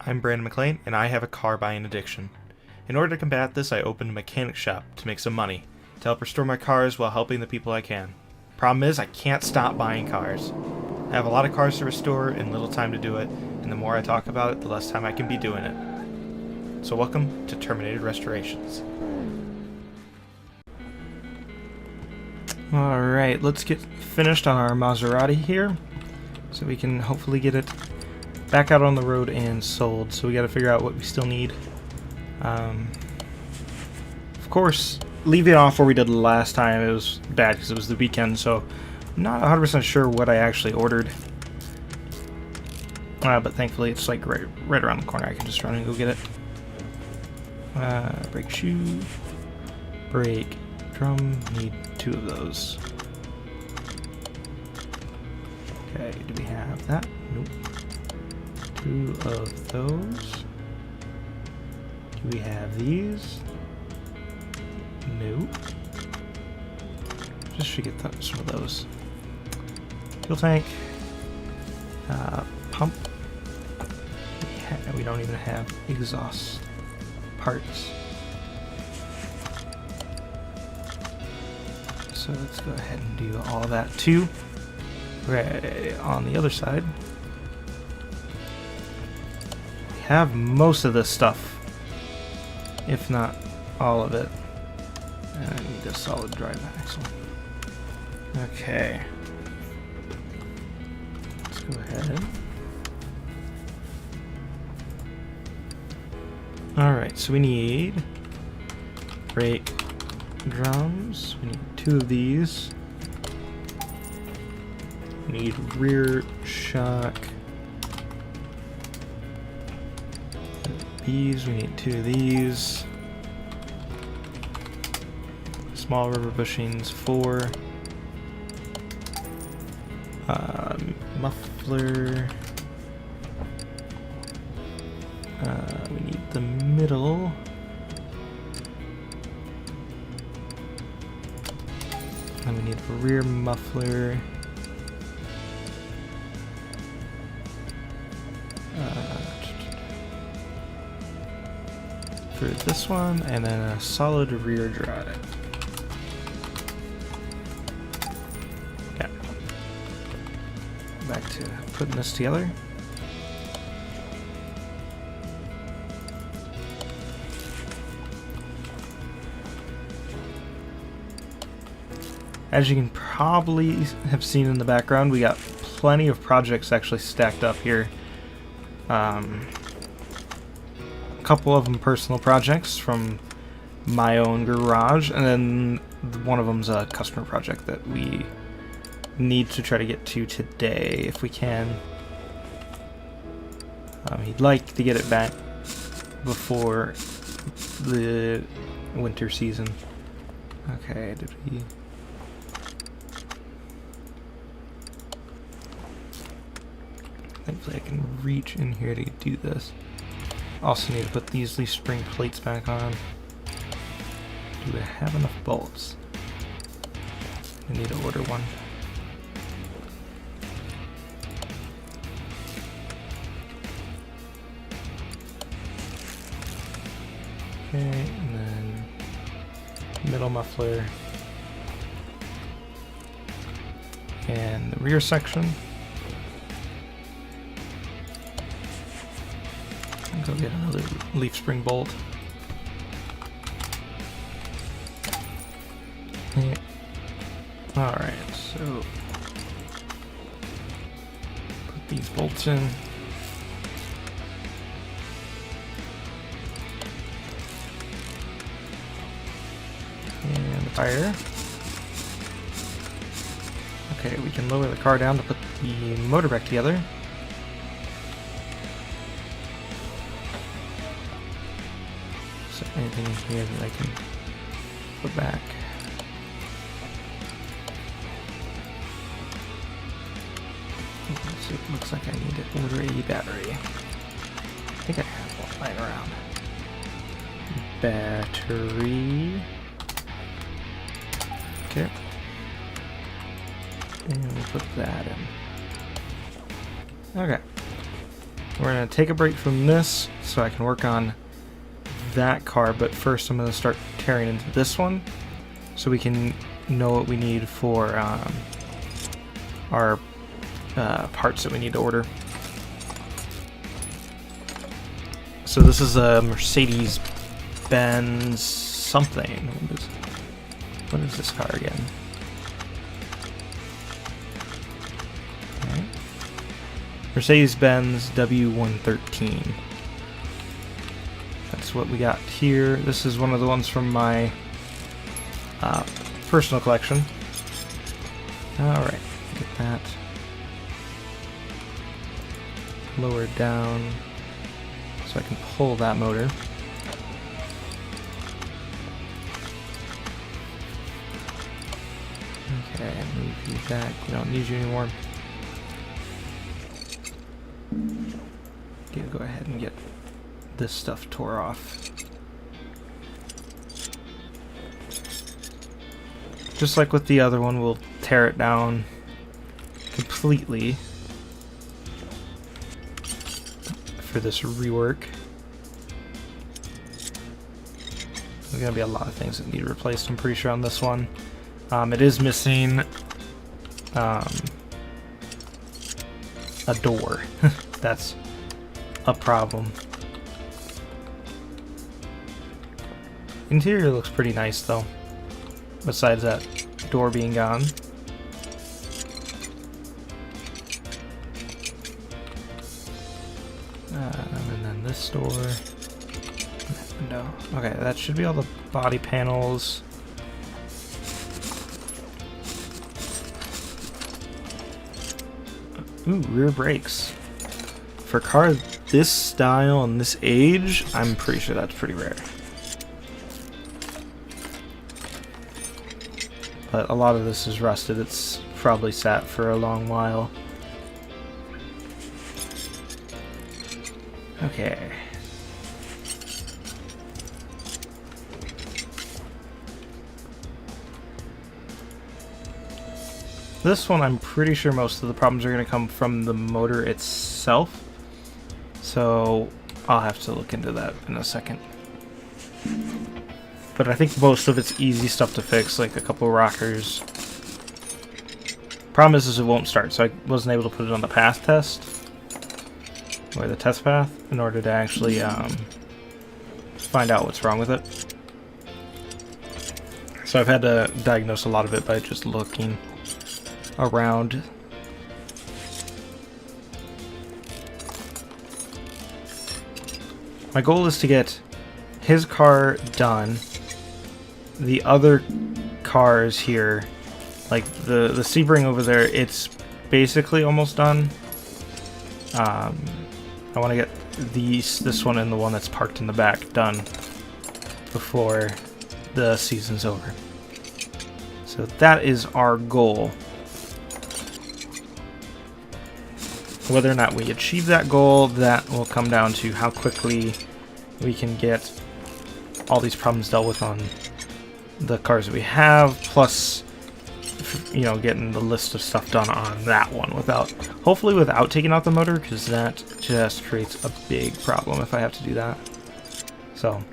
I'm Brandon McLean, and I have a car buying addiction. In order to combat this, I opened a mechanic shop to make some money, to help restore my cars while helping the people I can. Problem is, I can't stop buying cars. I have a lot of cars to restore and little time to do it, and the more I talk about it, the less time I can be doing it. So welcome to Terminated Restorations. Alright, let's get finished on our Maserati here, so we can hopefully get it back out on the road and sold. So we gotta figure out what we still need. Of course, leaving off where we did last time, it was bad because it was the weekend, so I'm not 100% sure what I actually ordered. But thankfully it's like right around the corner. I can just run and go get it. Brake shoe, brake, drum, need 2 of those. Okay, do we have that? Nope. 2 of those. Do we have these? Nope. Just should get some of those. Fuel tank. Pump. We don't even have exhaust parts. So let's go ahead and do all that too. Right on the other side, we have most of this stuff, if not all of it. And I need a solid drive axle. Okay. Let's go ahead. Alright, so we need brake drums. We need 2 of these. We need rear shock. These, we need 2 of these. Small rubber bushings, 4. Muffler. We need the middle. And we need a rear muffler. For this one, and then a solid rear drive. Yeah. Back to putting this together. As you can probably have seen in the background, we got plenty of projects actually stacked up here. A couple of them personal projects from my own garage, and then one of them's a customer project that we need to try to get to today if we can. He'd like to get it back before the winter season. Okay, did we... Thankfully I can reach in here to do this. Also need to put these leaf spring plates back on. Do I have enough bolts? I need to order one. Okay, and then middle muffler. And the rear section. Go get another leaf spring bolt. Okay. Alright, so put these bolts in. And fire. Okay, we can lower the car down to put the motor back together. So anything in here that I can put back. So it looks like I need to order a battery. I think I have one lying around. Battery. Okay. And we'll put that in. Okay. We're going to take a break from this so I can work on that car, but first I'm going to start tearing into this one so we can know what we need for our parts that we need to order. So this is a Mercedes-Benz something. What is this car again? Okay. Mercedes-Benz W113. That's what we got here. This is one of the ones from my personal collection. Alright, get that lowered down so I can pull that motor. Okay, move you back. We don't need you anymore. Go ahead and get this stuff tore off. Just like with the other one, we'll tear it down completely for this rework. There's gonna be a lot of things that need replaced, I'm pretty sure, on this one. It is missing a door. That's a problem. Interior looks pretty nice though, besides that door being gone. And then this door, window. Okay, that should be all the body panels. Ooh, rear brakes. For a car this style and this age, I'm pretty sure that's pretty rare. But a lot of this is rusted. It's probably sat for a long while. Okay. This one, I'm pretty sure most of the problems are going to come from the motor itself. So I'll have to look into that in a second. But I think most of it's easy stuff to fix, like a couple rockers. Problem is it won't start, so I wasn't able to put it on the path test, or the test path, in order to actually find out what's wrong with it. So I've had to diagnose a lot of it by just looking around. My goal is to get his car done. The other cars here, like the Sebring over there, it's basically almost done. I want to get this one and the one that's parked in the back done before the season's over. So that is our goal. Whether or not we achieve that goal, that will come down to how quickly we can get all these problems dealt with on the cars that we have, plus, you know, getting the list of stuff done on that one hopefully without taking out the motor, because that just creates a big problem if I have to do that. So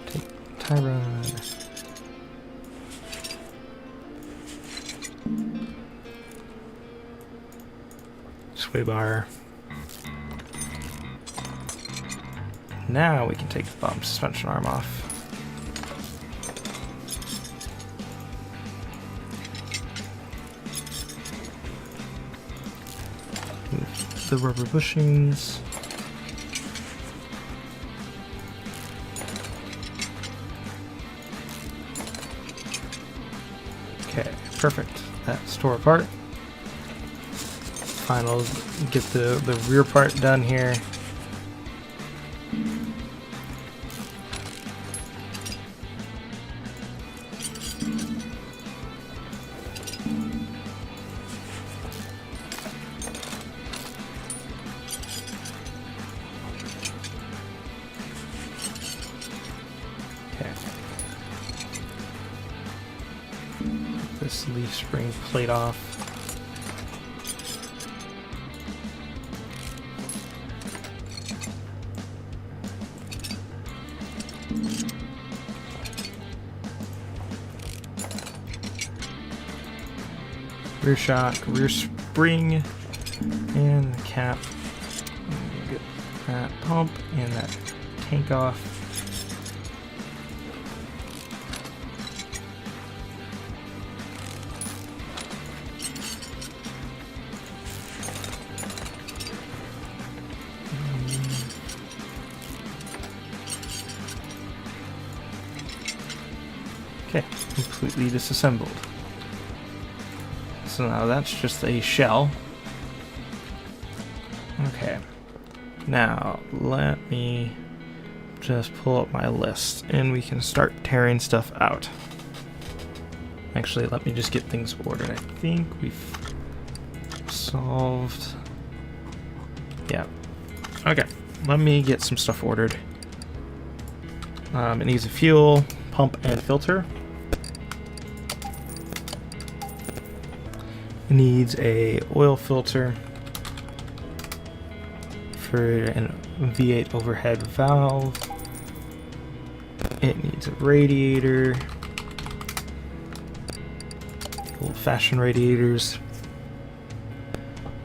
take tie rod. Sway bar. Now we can take the bottom suspension arm off. Move the rubber bushings. Okay, perfect. That's tore apart. Final, get the rear part done here. this leaf spring plate off. Rear shock, rear spring, and the cap. Get that pump and that tank off. Okay, completely disassembled. So now that's just a shell. Okay. Now, let me just pull up my list and we can start tearing stuff out. Actually, let me just get things ordered. I think we've solved... Yeah. Okay, let me get some stuff ordered. It needs a fuel, pump, and filter. It needs a oil filter for a V8 overhead valve. It needs a radiator, old-fashioned radiators,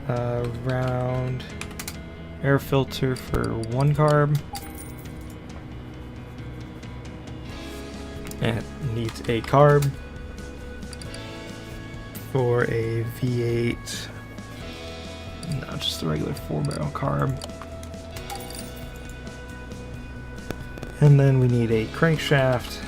a round air filter for one carb, and it needs a carb for a V8, not just a regular 4-barrel carb. And then we need a crankshaft.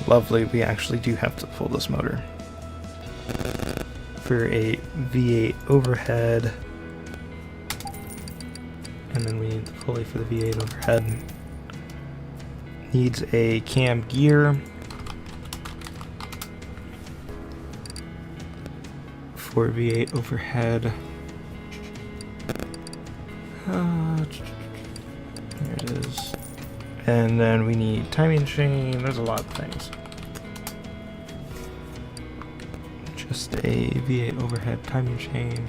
Lovely, we actually do have to pull this motor. For a V8 overhead. And then we need the pulley for the V8 overhead. Needs a cam gear for V8 overhead. There it is. And then we need timing chain. There's a lot of things. Just a V8 overhead timing chain.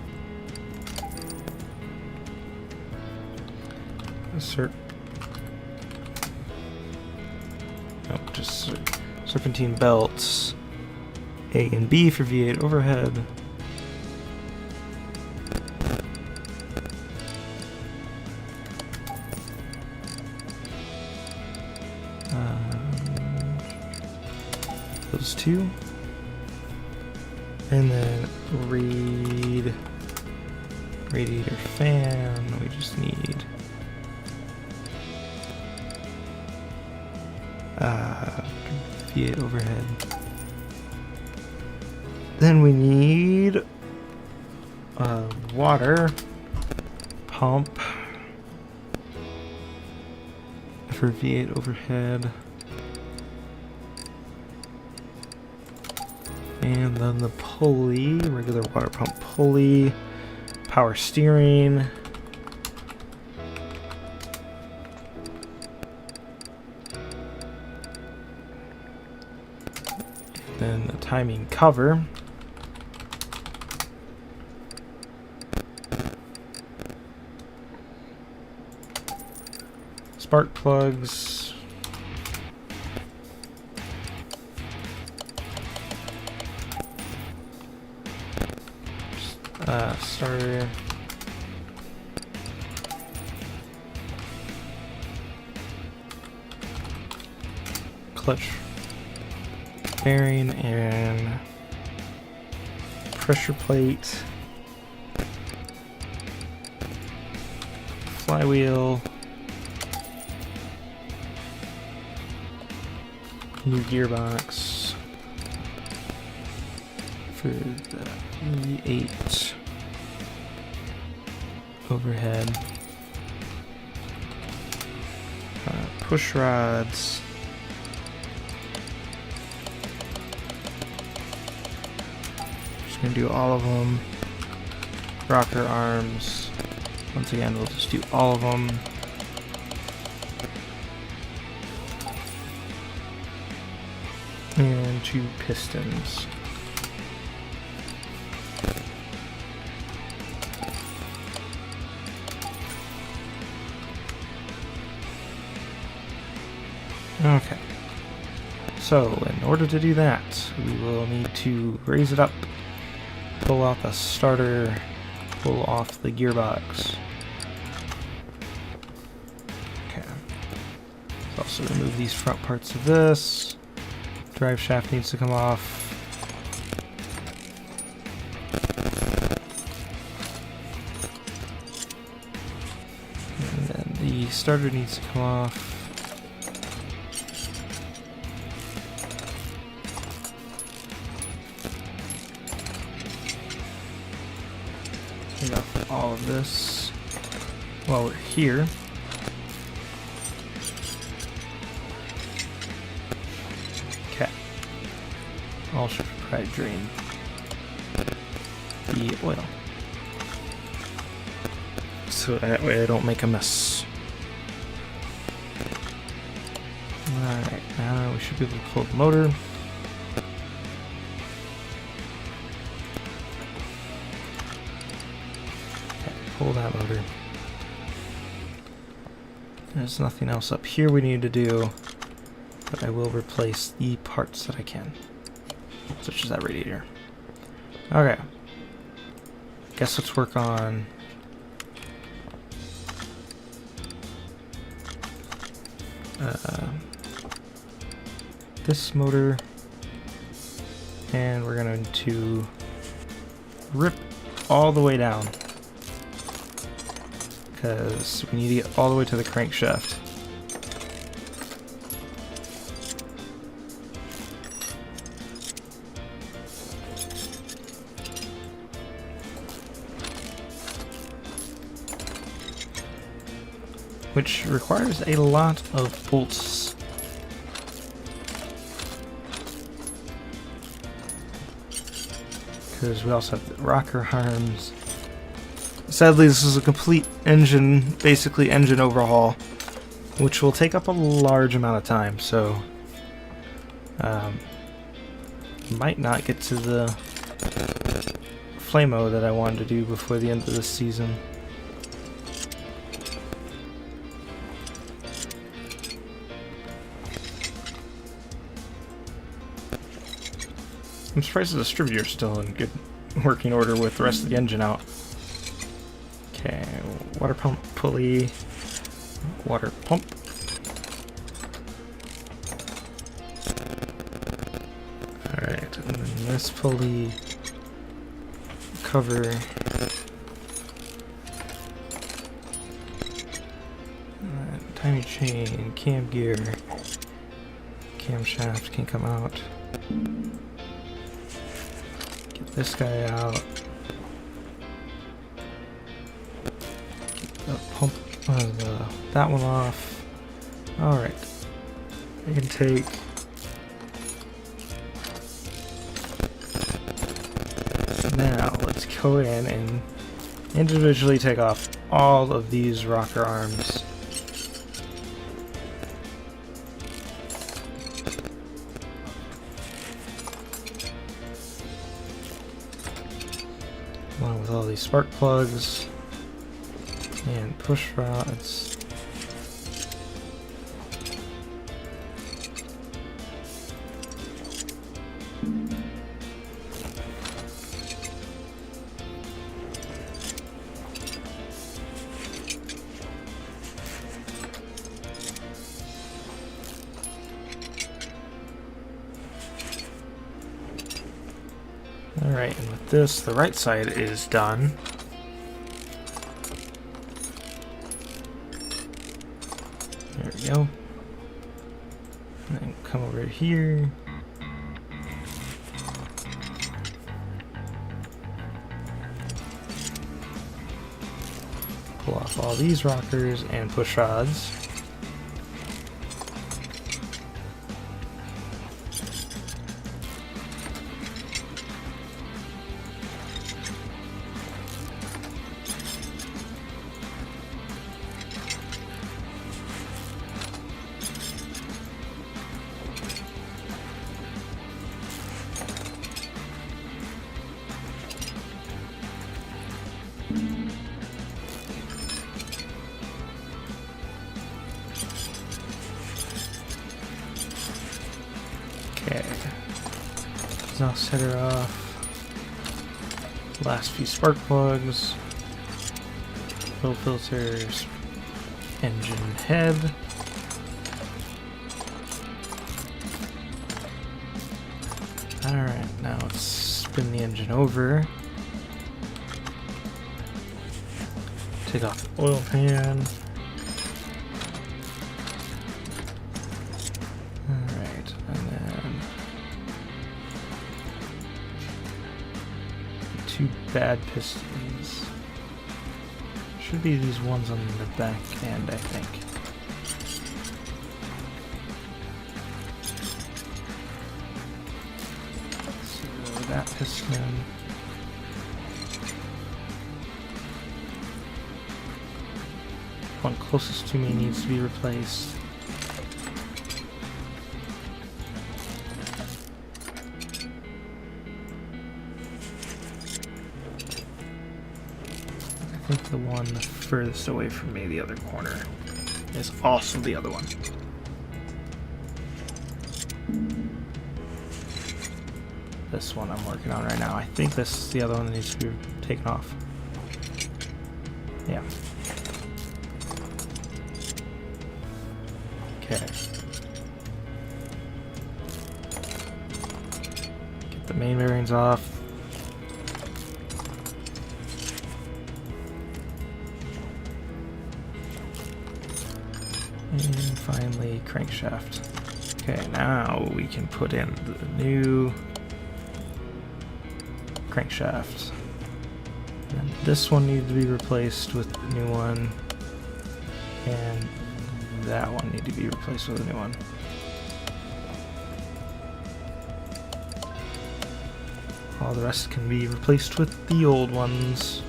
Just serpentine belts. A and B for V8 overhead. Those two. And then radiator fan. We just need V8 overhead. Then we need a water pump for V8 overhead. And then the pulley, regular water pump pulley, power steering. Then the timing cover. Spark plugs. Starter. Clutch bearing and pressure plate. Flywheel. New gearbox for the E8 overhead. Push rods. Just gonna do all of them. Rocker arms. Once again, we'll just do all of them. And 2 pistons. Okay. So, in order to do that, we will need to raise it up, pull out the starter, pull off the gearbox. Okay. Let's also remove these front parts of this. Drive shaft needs to come off. And then the starter needs to come off. Take off all of this while we're here. Okay. All should probably drain the oil, so that way I don't make a mess. Alright, now we should be able to pull the motor. Pull that motor. There's nothing else up here we need to do, but I will replace the parts that I can, such as that radiator. Okay. Guess let's work on this motor, and we're going to rip all the way down, because we need to get all the way to the crankshaft. Which requires a lot of bolts. Because we also have the rocker arms. Sadly, this is a complete engine, basically engine overhaul, which will take up a large amount of time, so might not get to the flame-o that I wanted to do before the end of this season. I'm surprised the distributor's still in good working order with the rest of the engine out. Okay, water pump pulley, water pump. Alright, and then this pulley, cover. Timing chain, cam gear, camshaft can come out. Get this guy out. Get the pump, that one off. Alright. I can take now let's go in and individually take off all of these rocker arms. Along with all these spark plugs and push rods. Alright, and with this, the right side is done. There we go. And then come over here. Pull off all these rockers and push rods. Exhaust header off. Last few spark plugs. Oil filters. Engine head. Alright, now let's spin the engine over. Take off the oil pan. Alright, and then two bad pistons. Should be these ones on the back end, I think. So that piston. One closest to me needs to be replaced. I think the one furthest away from me, the other corner, is also the other one. This one I'm working on right now. I think this is the other one that needs to be taken off. Yeah. Okay. Get the main bearings off. And finally, crankshaft. Okay, now we can put in the new crankshaft. And this one needs to be replaced with the new one. And that one needs to be replaced with a new one. All the rest can be replaced with the old ones.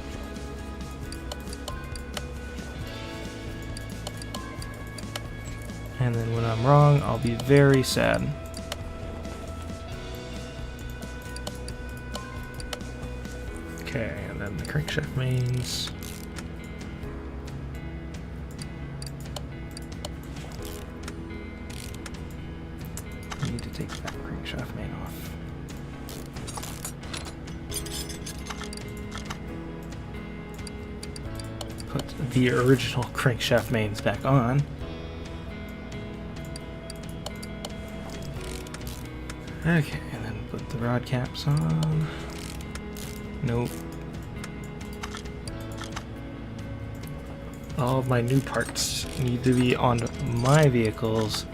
And then when I'm wrong, I'll be very sad. Okay, and then the crankshaft mains. I need to take that crankshaft main off. Put the original crankshaft mains back on. Okay, and then put the rod caps on. Nope. All of my new parts need to be on my vehicles.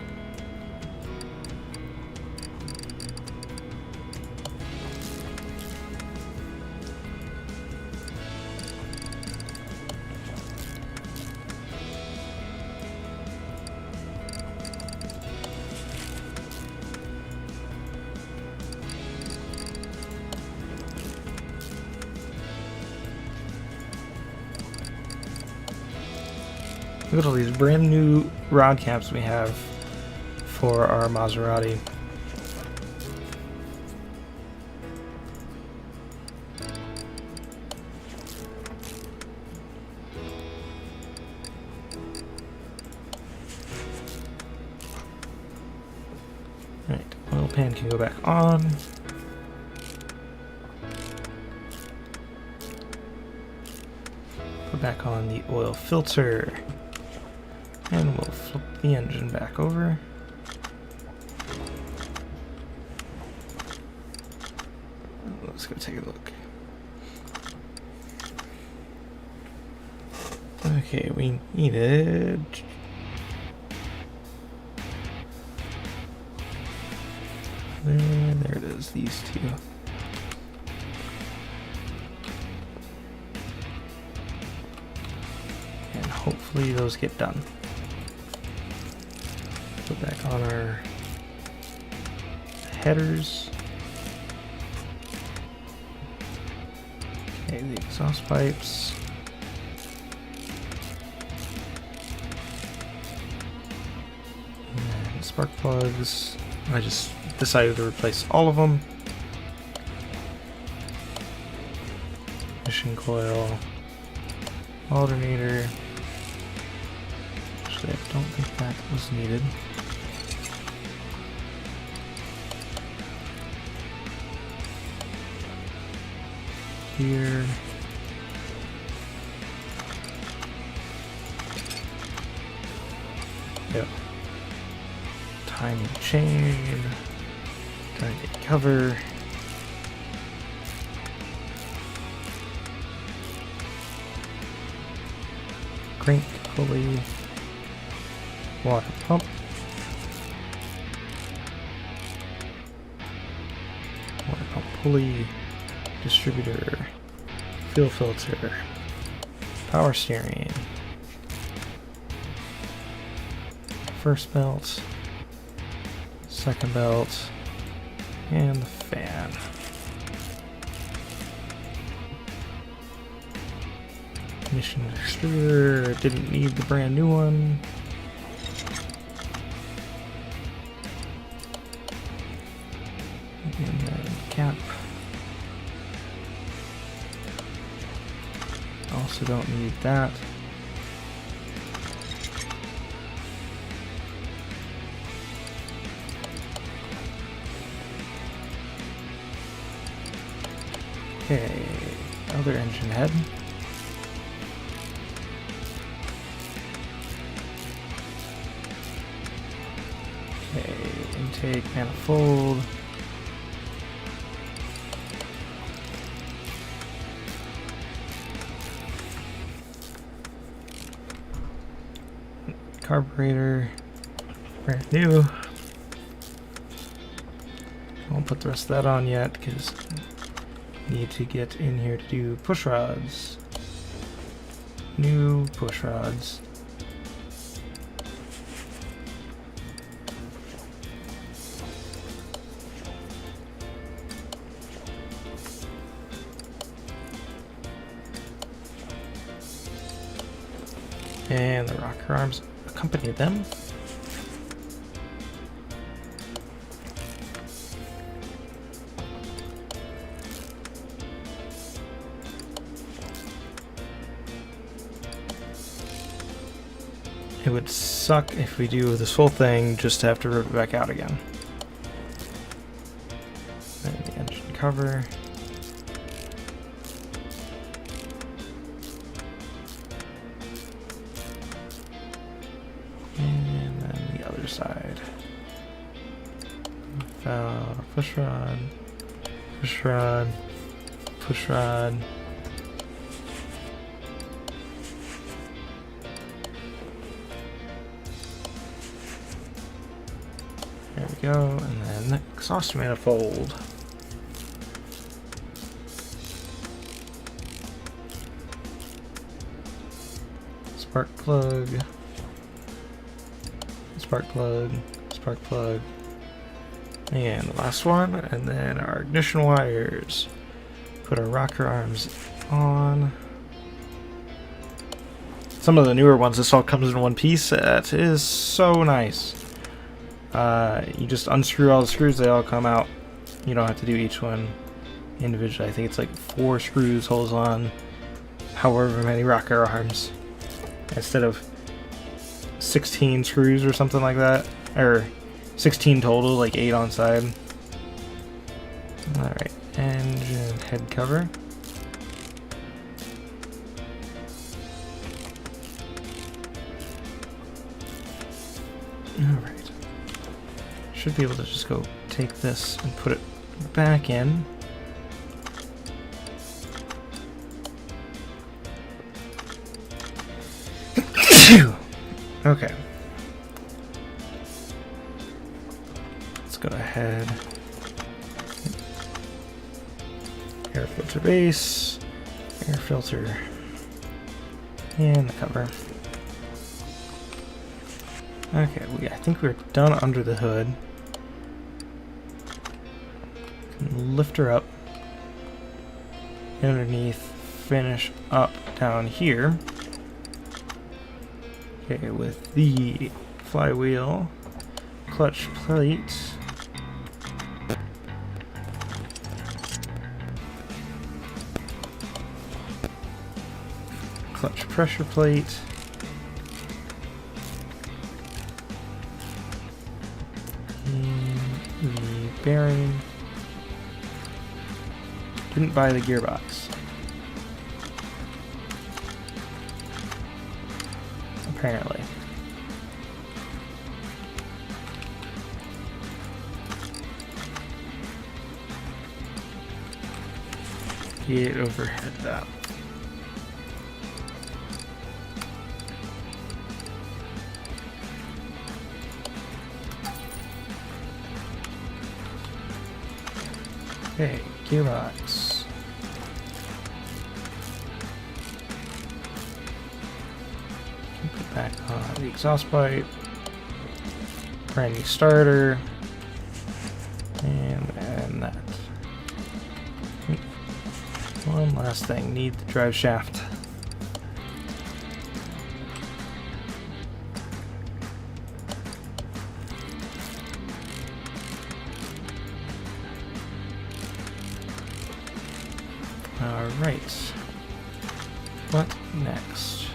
Look at all these brand new rod caps we have for our Maserati. Right, oil pan can go back on. Put back on the oil filter. And we'll flip the engine back over. Let's go take a look. Okay, we needed... There it is, these two. And hopefully those get done. Put back on our headers. Okay, the exhaust pipes. And spark plugs. I just decided to replace all of them. Ignition coil. Alternator. Actually, I don't think that was needed. here. Yep. Tiny chain. Tiny cover. Crank pulley. Water pump. Water pump pulley. Distributor. Fuel filter. Power steering. First belt. Second belt. And the fan. Ignition distributor. Didn't need the brand new one. And then cap. Also don't need that. Okay, other engine head. Okay, intake manifold. Carburetor, brand new. I won't put the rest of that on yet because I need to get in here to do push rods. New push rods. And the rocker arms accompany them. It would suck if we do this whole thing just to have to rip it back out again. And the engine cover. And then the other side. Push rod, push rod, push rod. There we go, and then the exhaust manifold. Spark plug. Spark plug. Spark plug. And the last one, and then our ignition wires. Put our rocker arms on. Some of the newer ones, this all comes in one piece. That is so nice. You just unscrew all the screws, they all come out. You don't have to do each one individually. I think it's like 4 screws holds on however many rocker arms instead of 16 screws or something like that, or 16 total, like 8 on side. Alright, engine head cover. Alright. Should be able to just go take this and put it back in. Okay. Let's go ahead. Air filter base, air filter, and the cover. Okay, I think we're done under the hood. Can lift her up. Underneath, finish up down here. Okay, with the flywheel, clutch plate, clutch pressure plate, and the bearing, Didn't buy the gearbox. Apparently. Get overhead that. Okay, gearbox. Put back on the exhaust pipe. Brand new starter. And that. One last thing, need the drive shaft. Alright, what next?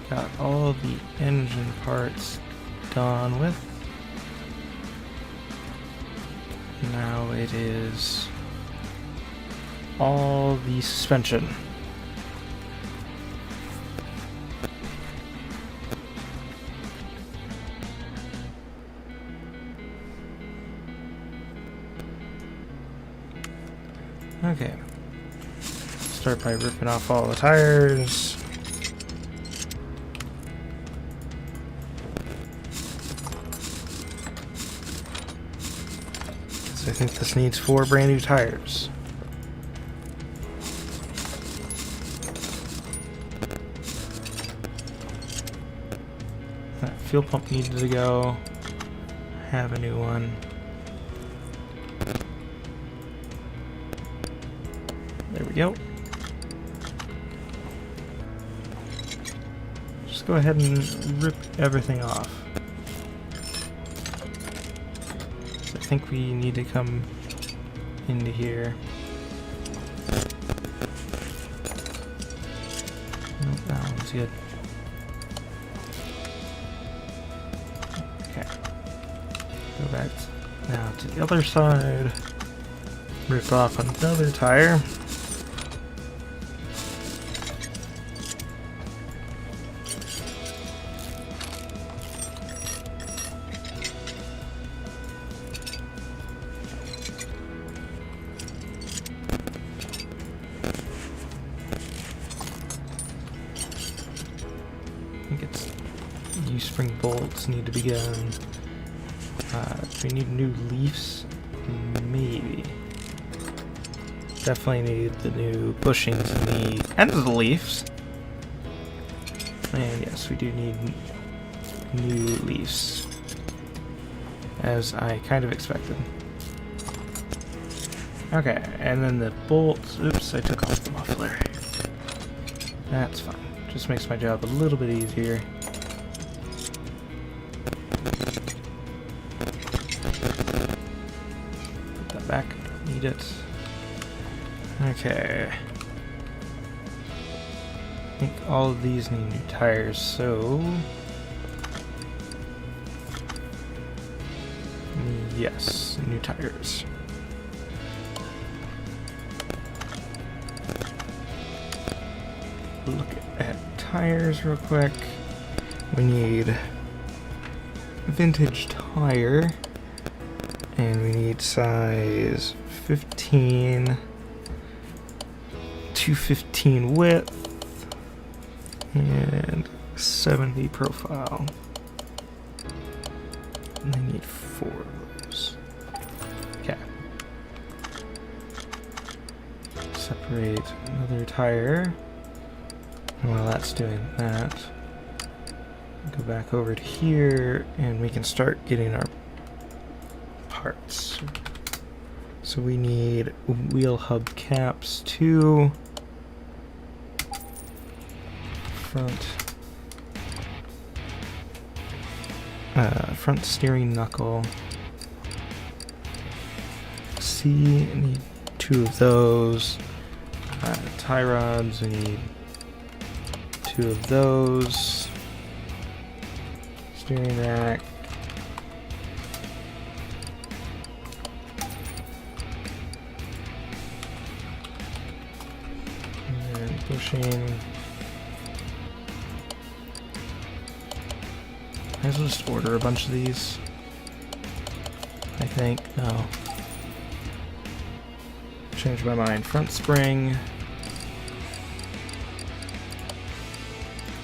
Got all the engine parts done with. Now it is all the suspension. Okay. Start by ripping off all the tires. I think this needs 4 brand new tires. That fuel pump needed to go. Have a new one. There we go. Just go ahead and rip everything off. So I think we need to come into here. Nope, that one's good. Okay. Go back now to the other side. Rip off another tire. I think it's U-spring bolts need to be done. Do we need new leaves? Maybe. Definitely need the new bushings in the end of the leaves. And yes, we do need new leaves. As I kind of expected. Okay, and then the bolts. Oops, I took off the muffler. That's fine. Just makes my job a little bit easier. Put that back. Need it. Okay. I think all of these need new tires, so... yes, new tires. Look at tires real quick. We need vintage tire, and we need size 15, 215 width, and 70 profile. And I need 4 of those. Okay. Separate another tire. While that's doing that, go back over to here and we can start getting our parts. So we need wheel hub caps, 2, front steering knuckle, C, need 2 of those, tie rods, we need 2 of those. Steering rack. bushing. Might as well just order a bunch of these. I think. No. Change my mind. Front spring.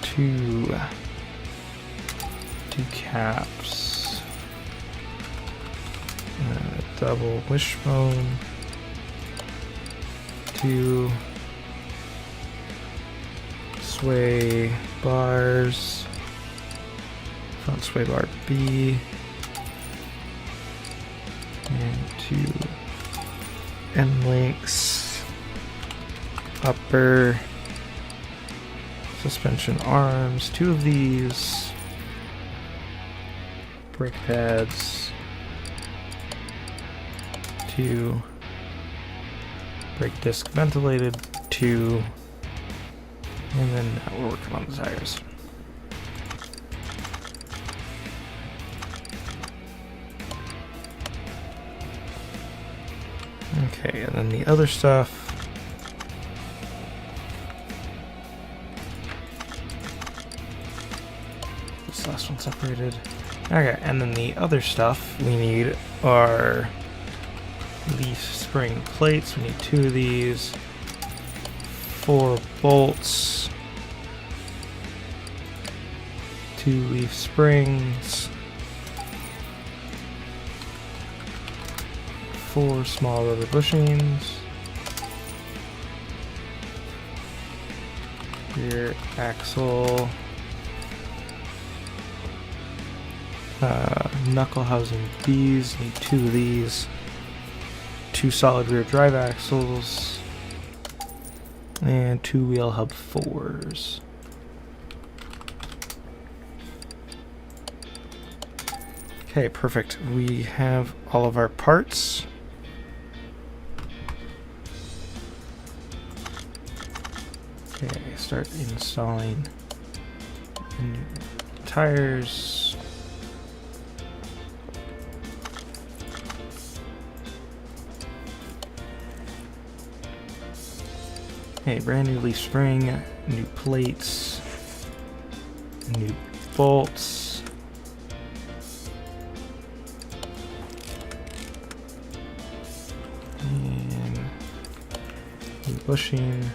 2 caps. Double wishbone. 2 sway bars. Front sway bar B. And 2 end links. Upper suspension arms. 2 of these. Brake pads. 2 brake disc ventilated. 2. And then now we're working on the tires. Okay, and then the other stuff. This last one separated. Okay, and then the other stuff we need are leaf spring plates. We need 2 of these. 4 bolts. 2 leaf springs. 4 small rubber bushings. Rear axle. Knuckle housing Bs. Need 2 of these. 2 solid rear drive axles. And 2 wheel hub 4s. Okay, perfect. We have all of our parts. Okay, start installing tires. Okay, brand new leaf spring, new plates, new bolts. And new bushing.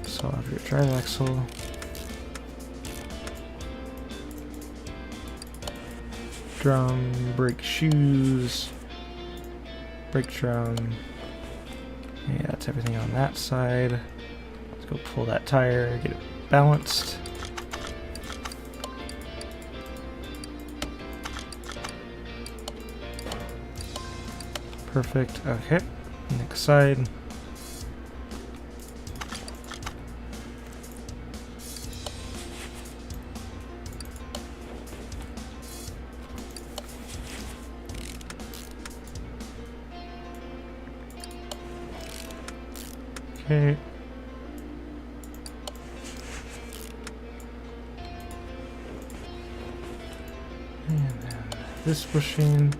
Solid rear drive axle. Drum, brake shoes, brake drum. Yeah, that's everything on that side. Let's go pull that tire, get it balanced. Perfect, okay. Next side. Okay. And then this bushing.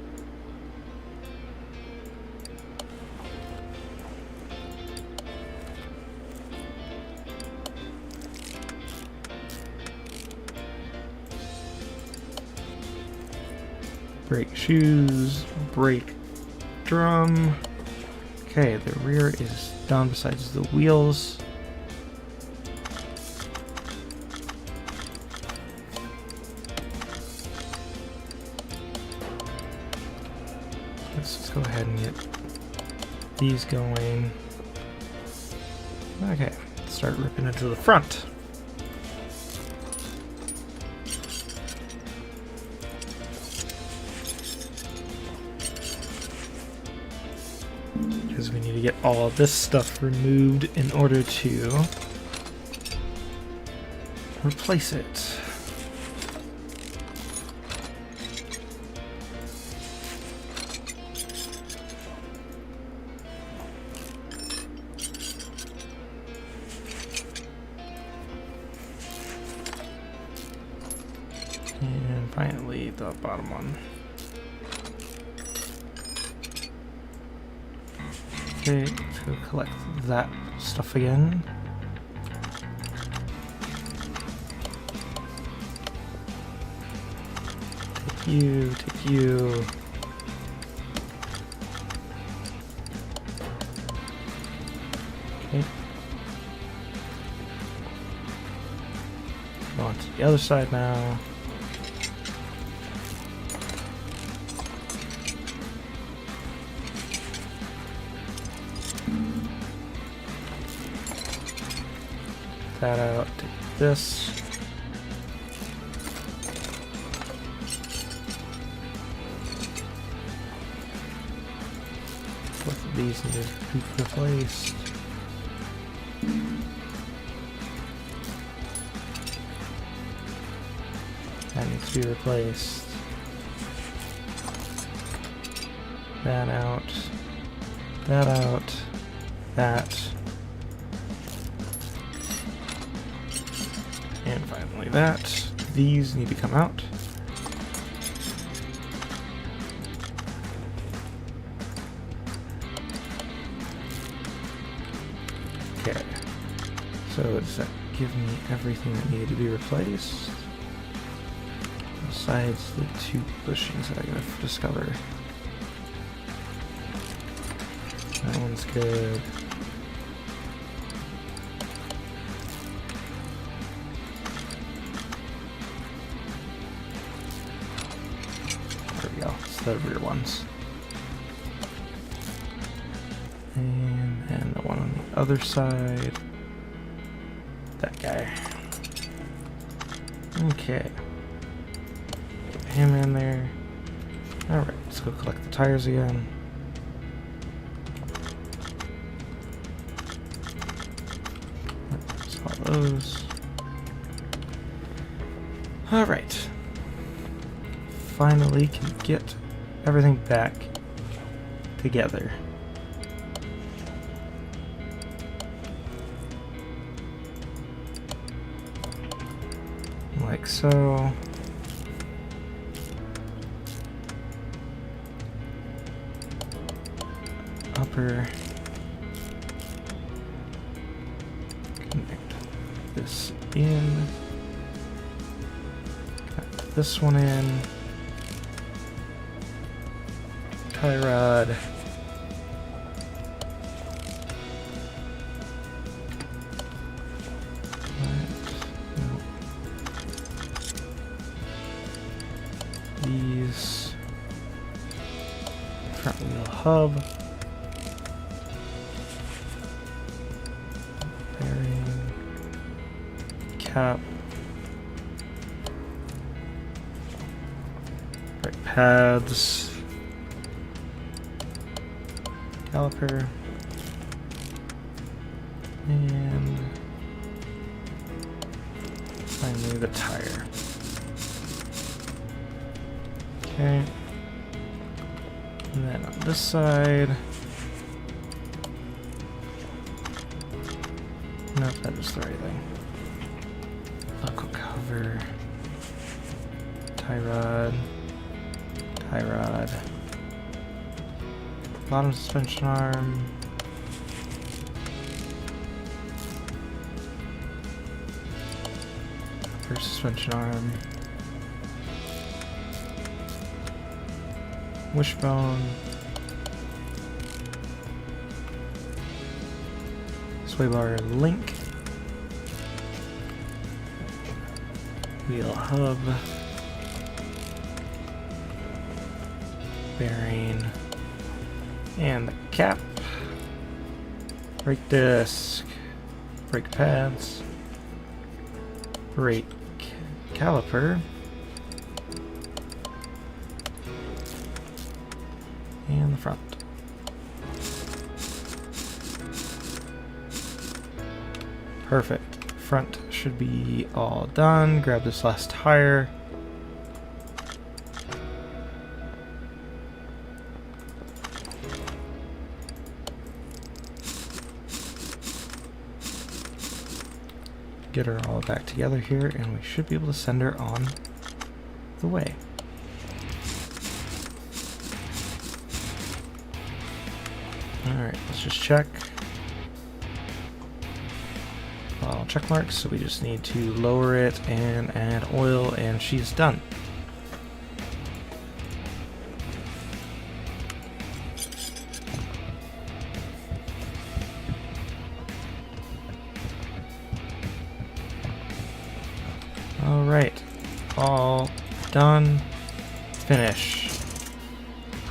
Brake shoes, brake drum. Okay, the rear is down besides the wheels. Let's just go ahead and get these going. Okay, let's start ripping into the front. Because we need to get all of this stuff removed in order to replace it. And finally, the bottom one. Okay, let's go collect that stuff again. Take you, take you. Okay. Go on to the other side now. That out, take this. Both of these need to be replaced. That needs to be replaced. That out. That out. That. And finally that. These need to come out. Okay. So does that give me everything that needed to be replaced? Besides the 2 bushings that I'm going to discover. That one's good. There we go. It's the rear ones. And then the one on the other side. That guy. Okay. Put him in there. Alright, let's go collect the tires again. Let's all those. Alright. Finally can get everything back together. Like so. Upper. Connect this in. Got this one in. Tie rod. These front wheel hub, bearing, cap, brake pads, caliper, and finally the tire. Okay, and then on this side, nope, that is the right thing. Buckle cover, tie rod, bottom suspension arm, upper suspension arm, wishbone, sway bar link, wheel hub, bearing, and the cap, brake disc, brake pads, brake caliper, and the front. Perfect. Front should be all done. Grab this last tire. Get her all back together here, and we should be able to send her on the way. Alright, let's just check. All check marks, so we just need to lower it and add oil, and she's done. Alright, all done. Finish.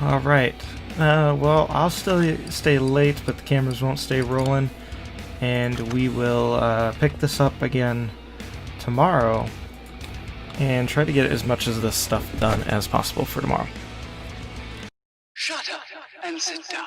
Alright, well, I'll still stay late, but the cameras won't stay rolling. And we will pick this up again tomorrow and try to get as much of this stuff done as possible for tomorrow. Shut up and sit down.